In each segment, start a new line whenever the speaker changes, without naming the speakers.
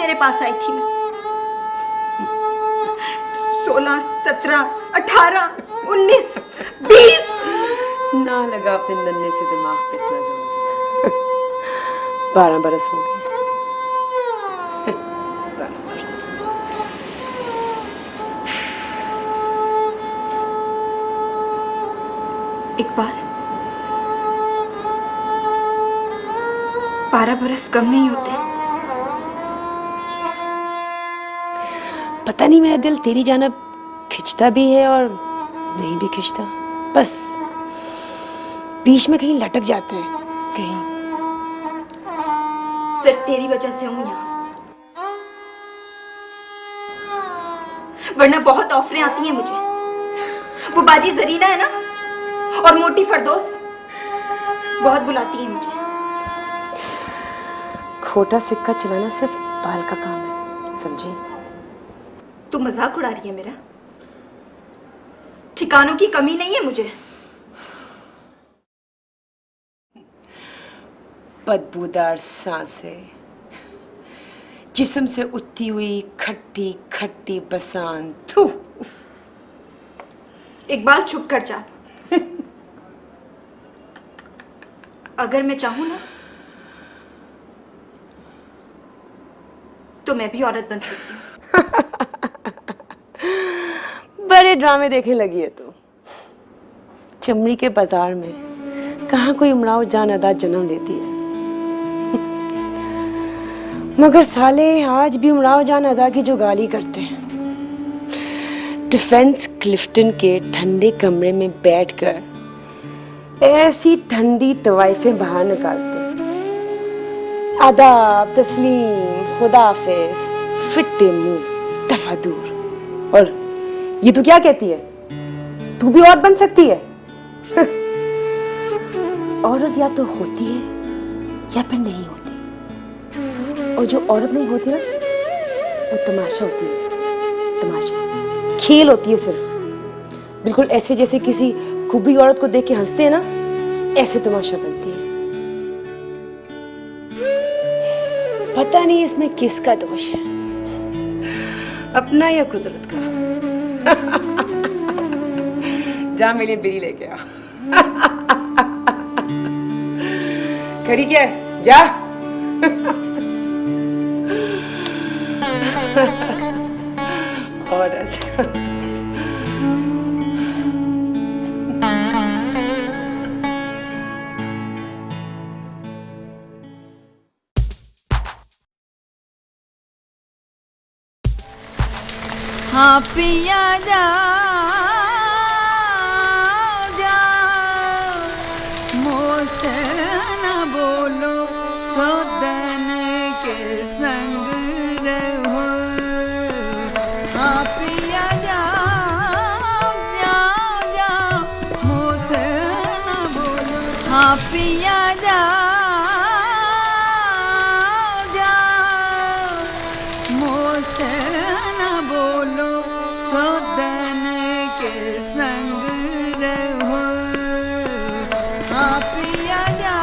तेरे पास आई थी मैं। 16, 17, 18, 19, 20।
ना लगा अपने नन्हे से दिमाग पे इतना जोर। 12 बरस हो गए। 12 बरस।
इकबाल, 12 बरस कम नहीं होते।
पता नहीं मेरा दिल तेरी जानब खिंचता भी है और नहीं भी खिंचता, बस बीच में कहीं लटक जाता है। कहीं
सिर्फ तेरी वजह से हूं यहाँ, वरना बहुत ऑफरें आती हैं मुझे। वो बाजी जरीना है ना, और मोटी फरदौस बहुत बुलाती है मुझे।
खोटा सिक्का चलाना सिर्फ इकबाल का काम है, समझी?
तू मजाक उड़ा रही है मेरा? ठिकानों की कमी नहीं है मुझे।
बदबूदार सांसें, जिस्म से उठती हुई खट्टी खट्टी बसान। थू।
इकबाल चुप कर जा। अगर मैं चाहूं ना तो मैं भी औरत बन सकती हूँ।
बड़े ड्रामे देखने लगी है तू। चमड़ी के बाजार में कहाँ कोई उमराव जान अदा जन्म लेती है। मगर साले आज भी उमराव जान अदा की जो गाली करते हैं। डिफेंस क्लिफ्टन के ठंडे कमरे में बैठकर ऐसी ठंडी तवाइफें बाहर निकालते हैं। आदाब, तस्लीम, खुदाफिज, फिट्टे मुंह, दफा दूर। और ये तू क्या कहती है? तू भी औरत बन सकती है? औरत या तो होती है या फिर नहीं होती। और जो औरत नहीं होती ना, वो तमाशा होती है। तमाशा, खेल होती है सिर्फ। बिल्कुल ऐसे जैसे किसी कुबड़ी औरत को देख के हंसते हैं ना, ऐसे तमाशा बनती है। पता नहीं इसमें किसका दोष है, अपना या कुदरत का। जा मेरे लिए बिरी लेके आ। खड़ी क्या है? जा। और
हाँ पिया जा जा, मुझसे न बोलो, सौदन के संग रहो। हाँ पिया जा जा जा, मुझसे न बोलो। हाँ पिया जा जा, मुझसे न बोलो, सौदन के संग रहो। हाँ पिया जा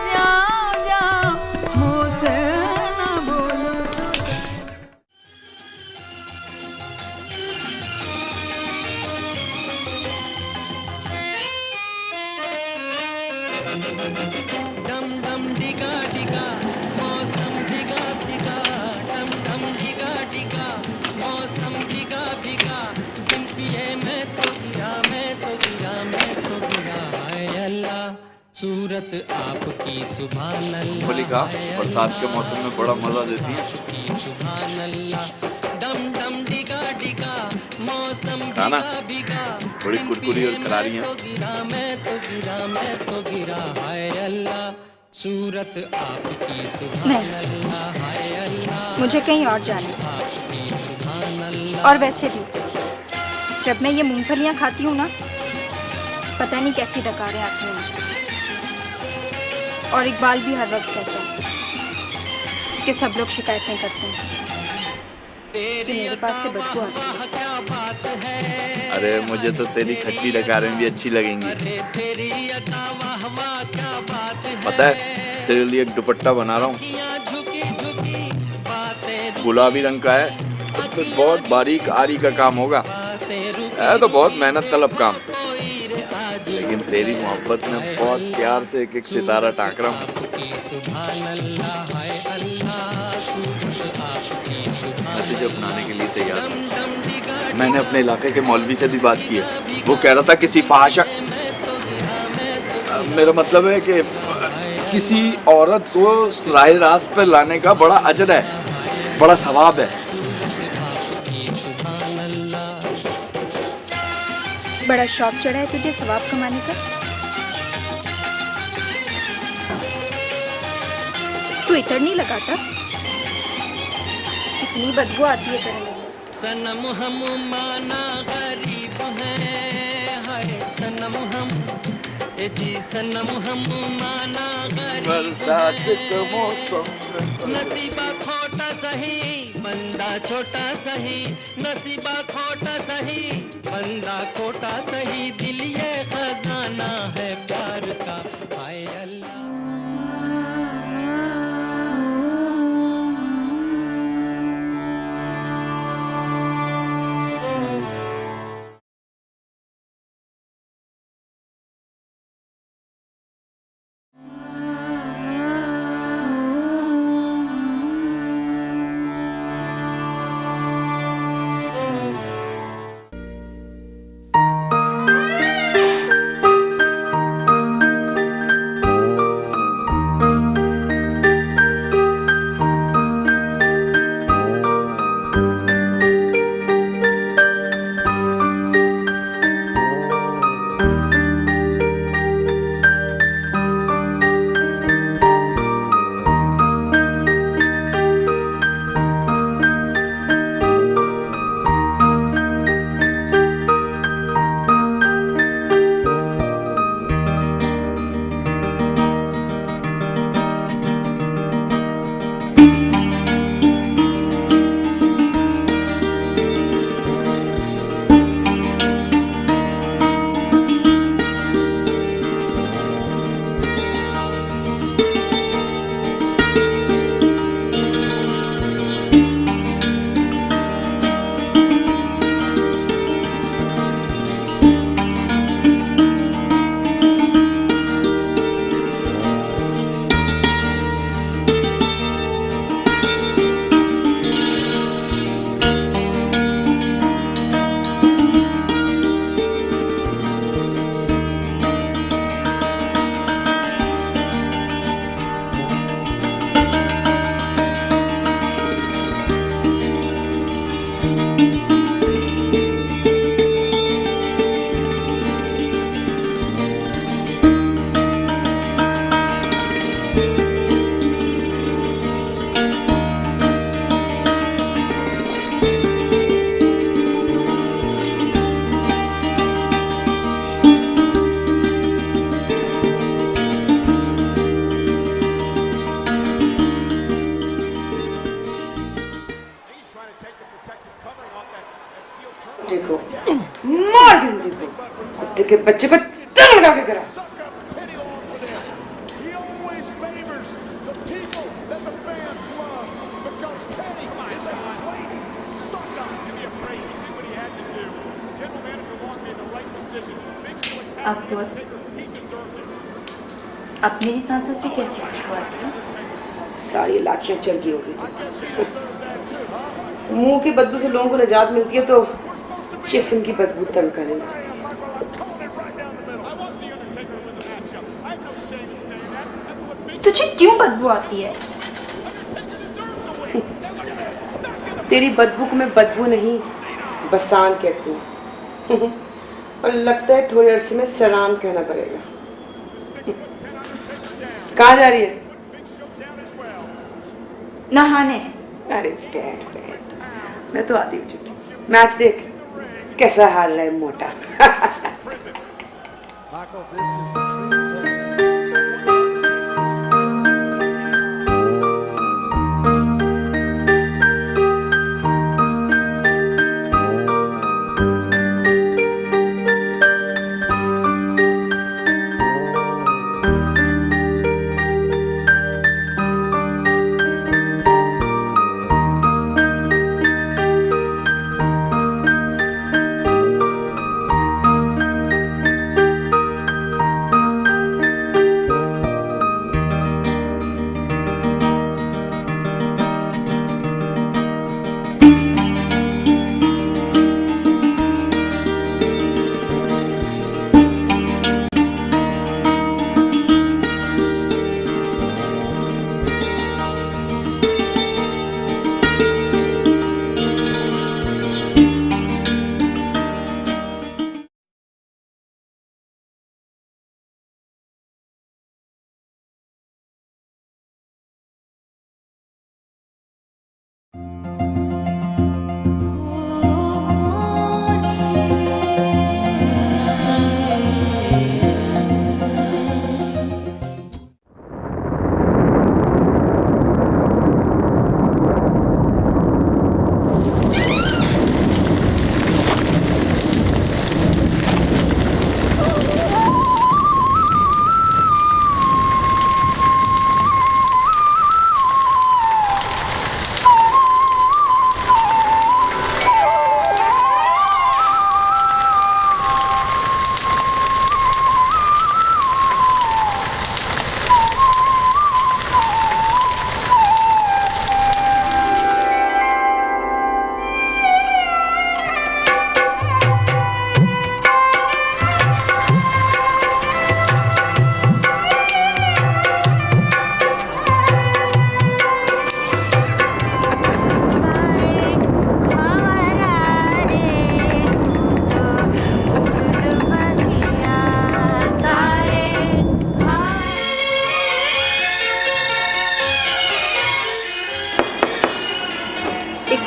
जा जा, मुझसे न बोलो।
डम डम डिगा डिगा, मौसम डिगा डिगा, डम डम डिगा डिगा, मौसम डिगा डिगा। दिन पिए मैं तो गिरा, मैं तो गिरा, मैं तो गिरा। हाय अल्लाह, सूरत आपकी सुभान अल्लाह।
मलिका बरसात के मौसम में बड़ा मजा देती है।
सुभान अल्लाह। डम डम डिगा डिगा, मौसम
खाना
डिगा डिगा,
बड़ी कुरकुरी और करारी है।
मैं तो गिरा, मैं तो गिरा। हाय अल्लाह, सूरत आपकी सुभान अल्लाह। हाय अल्लाह,
मुझे कहीं और जाना है।
आपकी सुभान अल्लाह।
और वैसे भी जब मैं ये मूंगफलियाँ खाती हूँ ना, पता नहीं कैसी डकारें आती हैं मुझे। और इकबाल भी हर वक्त कहता है कि सब लोग शिकायतें करते हैं कि मेरे पास से बदबू आती है।
अरे मुझे तो तेरी खट्टी डकारें भी अच्छी लगेंगी। पता है तेरे लिए एक दुपट्टा बना रहा हूँ। गुलाबी रंग का है, उस पर बहुत बारीक आरी का काम होगा। है तो बहुत मेहनत तलब काम, लेकिन तेरी मोहब्बत में बहुत प्यार से एक एक सितारा टाँक रहा हूँ। मैं तुझे अपनाने के लिए तैयार हूँ। मैंने अपने इलाके के मौलवी से भी बात की है। वो कह रहा था किसी फाहिशा, मेरा मतलब है कि किसी औरत को राह रास्त पर लाने का बड़ा अजर है, बड़ा सवाब है।
बड़ा शौक चढ़ा है तुझे सवाब कमाने का। तू इतर नहीं लगाता, कितनी बदबू आती है तेरे में से।
सनम हम माना गरीब हैं, हाय सनम हम, ए जी सनम हम माना गरीब
बरसात का मौसम,
नसीबा खोटा सही बंदा छोटा सही, नसीबा खोटा सही बंदा खोटा सही, दिल ये खजाना है प्यार का, हाय अल्लाह।
देखो मार के देखो, कुत्ते के बच्चे को टंग लगा के करा।
He always favors the people that the fans love because Teddy is a lady. Sucked up. Give me a break. He did what he had to do. General manager Long made the right decision. Big Show attacked Undertaker. He deserved this.
अब मेरी सांसों से कैसी खुशबू आती है?
सारी लाचियां चल गई होगी।
I guess he deserved that too, huh?
मुंह की बदबू से लोगों को निजात मिलती है तो जिस्म की बदबू तंग करेगी।
Calling it right down the middle. I want the Undertaker to win the matchup. I have no shame in saying that. That's what Big
तुझे क्यों बदबू आती है?
Undertaker deserves to win. Now look at this. Back in the
तेरी बदबू को मैं बदबू नहीं बसान कहती हूँ और लगता है थोड़े अरसे में सलाम कहना पड़ेगा। कहाँ जा रही है?
नहाने।
अरे बैठ बैठ, मैं तो आती हूँ चुटकी। मैच देख कैसा हाल है मोटा।
Michael, this is the true test.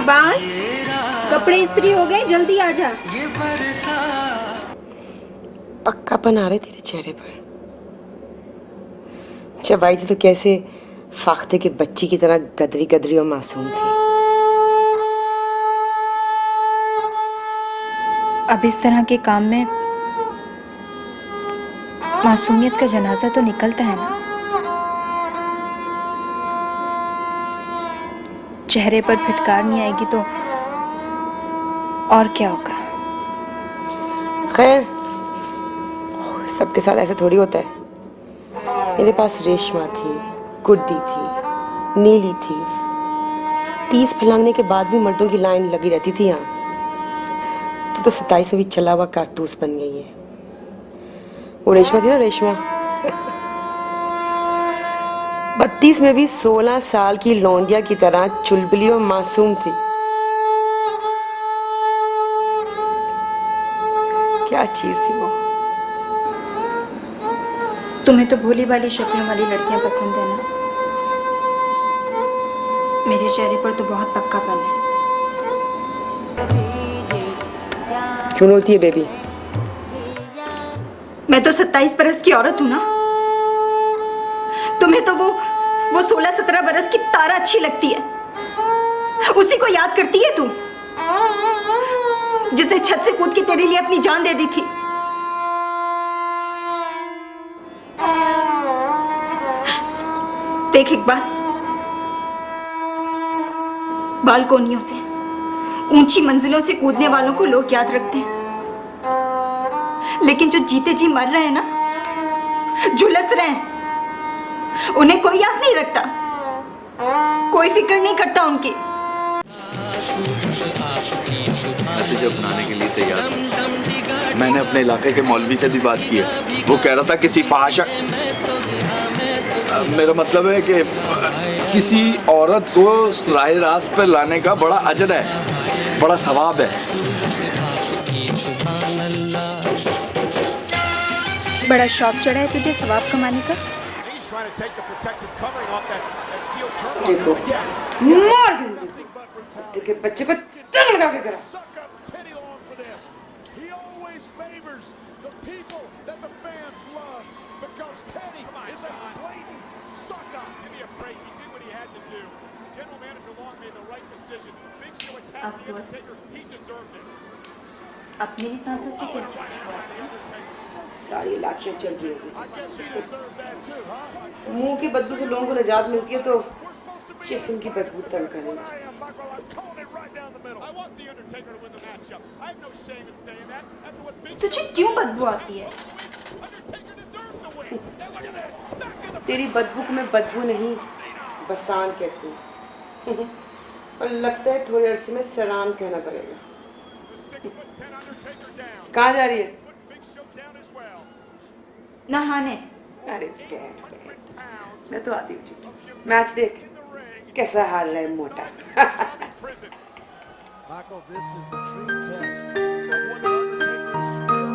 बाल कपड़े इस्त्री हो गए, जल्दी आ जा।
पक्कापन आ रहे तेरे चेहरे पर। जब आई थी तो कैसे फाख्ते के बच्ची की तरह गदरी गदरी और मासूम थी।
अब इस तरह के काम में मासूमियत का जनाजा तो निकलता है ना। चेहरे पर फिटकार नहीं आएगी तो और क्या होगा।
खैर, सबके साथ ऐसा थोड़ी होता है। मेरे पास रेशमा थी, गुड्डी थी, नीली थी। 30 फैलाने के बाद भी मर्दों की लाइन लगी रहती थी यहाँ। तो 27 में भी चला हुआ कारतूस बन गई है। वो रेशमा थी ना, रेशमा। 32 में भी 16 साल की लौंडिया की तरह चुलबुली और मासूम थी। क्या चीज थी वो।
तुम्हें तो भोली भाली शक्लों वाली लड़कियां पसंद है ना। मेरे चेहरे पर तो बहुत पक्कापन है।
क्यों रोती है बेबी?
मैं तो 27 बरस की औरत हूं ना। तुम्हें तो वो 16-17 बरस की तारा अच्छी लगती है। उसी को याद करती है तू, जिसे छत से कूद के तेरे लिए अपनी जान दे दी थी। देख इकबाल, बालकोनियों से, ऊंची मंजिलों से कूदने वालों को लोग याद रखते हैं, लेकिन जो जीते जी मर रहे हैं ना, झुलस रहे हैं, उन्हें कोई याद नहीं रखता, कोई फिक्र नहीं करता उनकी।
मैं तुझे अपनाने के लिए तैयार हूँ। मैंने अपने इलाके के मौलवी से भी बात की है। वो कह रहा था किसी फाहिशा, मेरा मतलब है कि किसी औरत को राह रास्त पर लाने का बड़ा अजर है, बड़ा सवाब है।
बड़ा शौक चढ़ा है तुझे सवाब कमाने का।
He's trying to take the protective covering off that steel turbo.
देखो, मार देखे बच्चे को चल लगा के करा।
Suck up Teddy Long for this. He always favors the people that the fans loves because Teddy is a blatant suck up. Give me a break. He did what he had to do. General Manager Long made the right decision. Big Show attacked the Undertaker. He deserved this.
अब मेरी सांसों से कैसे?
सारी लाशियां चल रही होगी।
I guess he deserved that too, huh?
मुंह की बदबू से लोगों को निजात मिलती है तो जिस्म की बदबू तंग करेगा।
I am, Michael. I'm calling it right down the middle. I want the Undertaker to win the matchup. I have no shame in saying that. After what Big
तुझे क्यों बदबू आती है?
Undertaker deserves to win. And look at this. Back in the
तेरी बदबू को मैं बदबू नहीं, बसान कहती हूँ। और लगता है थोड़े अरसे में सरान कहना पड़ेगा।
6'10" Undertaker down.
कहाँ जा रही है?
Put Big Show down as well.
नहाने।
अरे मैं तो आती हूँ। मैच देख कैसा हाल है मोटा।
Prison. Michael, this is the true test of what the Undertaker's skill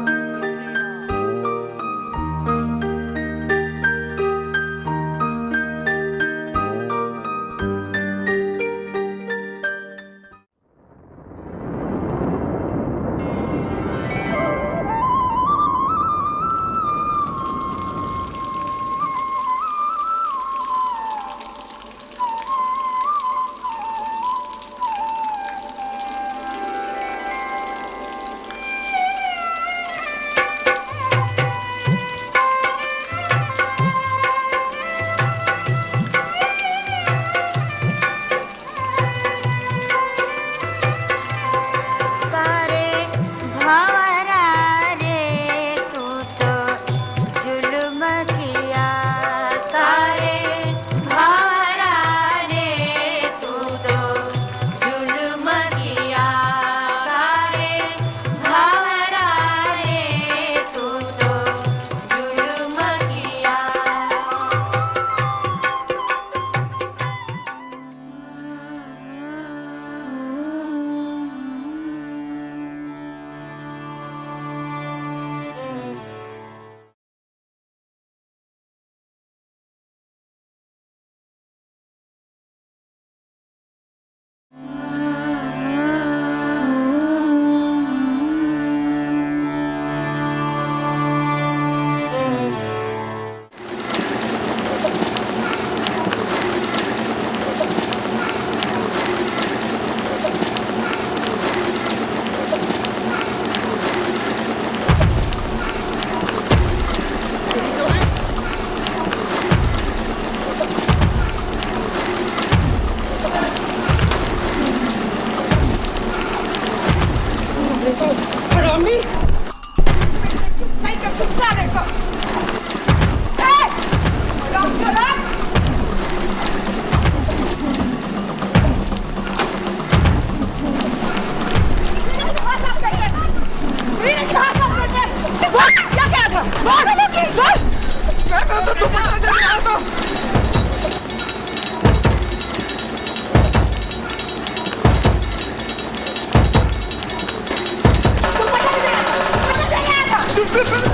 This is